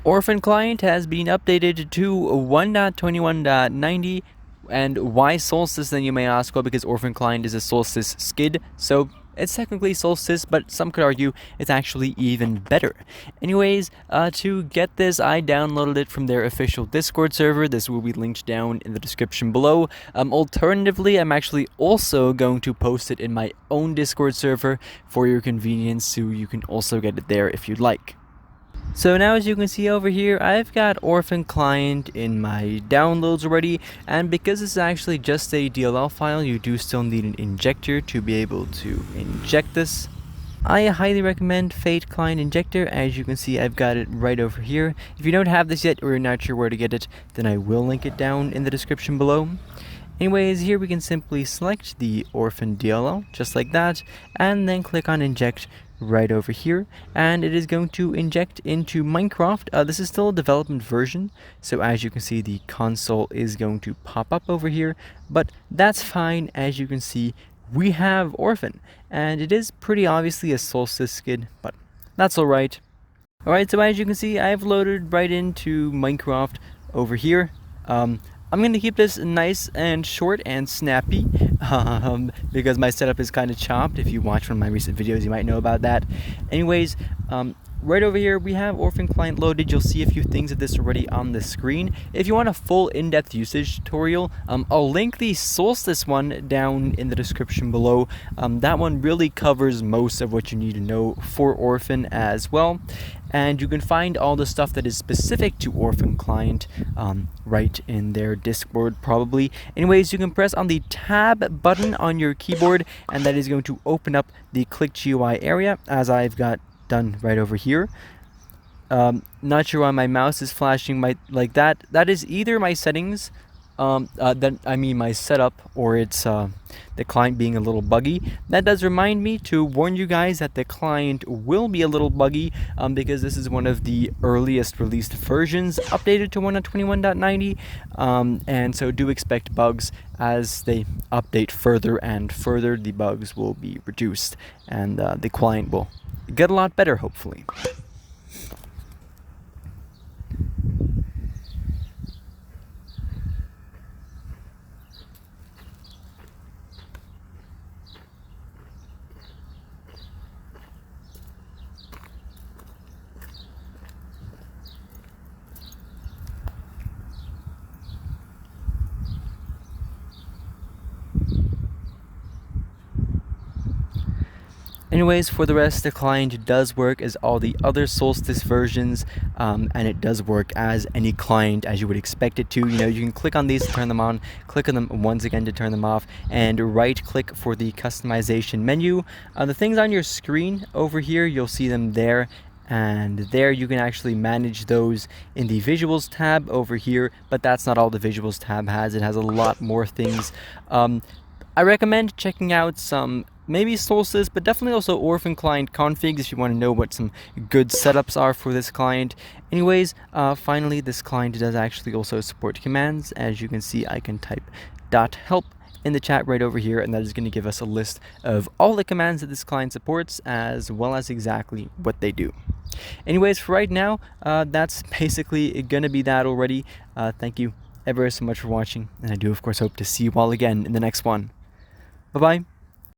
Orphan Client has been updated to 1.21.90. And why Solstice, then you may ask? Well, because Orphan Client is a Solstice skid, so it's technically Solstice, but some could argue it's actually even better. Anyways, to get this, I downloaded it from their official Discord server. This will be linked down in the description below. Alternatively, I'm actually also going to post it in my own Discord server for your convenience, so you can also get it there if you'd like. So now, as you can see over here, I've got Orphan Client in my downloads already, and because this is actually just a DLL file, you do still need an injector to be able to inject this. I highly recommend Fate Client Injector. As you can see, I've got it right over here. If you don't have this yet or you're not sure where to get it, then I will link it down in the description below. Anyways, here we can simply select the Orphan DLL, just like that, and then click on Inject right over here, and it is going to inject into Minecraft. This is still a development version, so as you can see, the console is going to pop up over here, but that's fine. As you can see, we have Orphan, and it is pretty obviously a Solstice skid, but that's alright. Alright, so as you can see, I've loaded right into Minecraft over here. I'm going to keep this nice and short and snappy because my setup is kind of chopped. If you watch one of my recent videos, you might know about that. Anyways, right over here, we have Orphan Client loaded. You'll see a few things of this already on the screen. If you want a full in-depth usage tutorial, I'll link the Solstice one down in the description below. That one really covers most of what you need to know for Orphan as well. And you can find all the stuff that is specific to Orphan Client right in their Discord probably. Anyways, you can press on the tab button on your keyboard, and that is going to open up the Click GUI area, as I've got done right over here. Not sure why my mouse is flashing like that. That is either my settings, my setup, or it's the client being a little buggy. That does remind me to warn you guys that the client will be a little buggy because this is one of the earliest released versions, updated to 1.21.90, and so do expect bugs. As they update further and further, the bugs will be reduced, and the client will get a lot better, hopefully. Anyways, for the rest, the client does work as all the other Solstice versions, and it does work as any client as you would expect it to. You know, you can click on these to turn them on, click on them once again to turn them off, and right-click for the customization menu. The things on your screen over here, you'll see them there. And there you can actually manage those in the visuals tab over here, but that's not all the visuals tab has. It has a lot more things. I recommend checking out some maybe Solstice, but definitely also Orphan Client configs if you want to know what some good setups are for this client. Anyways, finally, this client does actually also support commands. As you can see, I can type .help in the chat right over here, and that is going to give us a list of all the commands that this client supports, as well as exactly what they do. Anyways, for right now, that's basically going to be that already. Thank you ever so much for watching, and I do, of course, hope to see you all again in the next one. Bye-bye.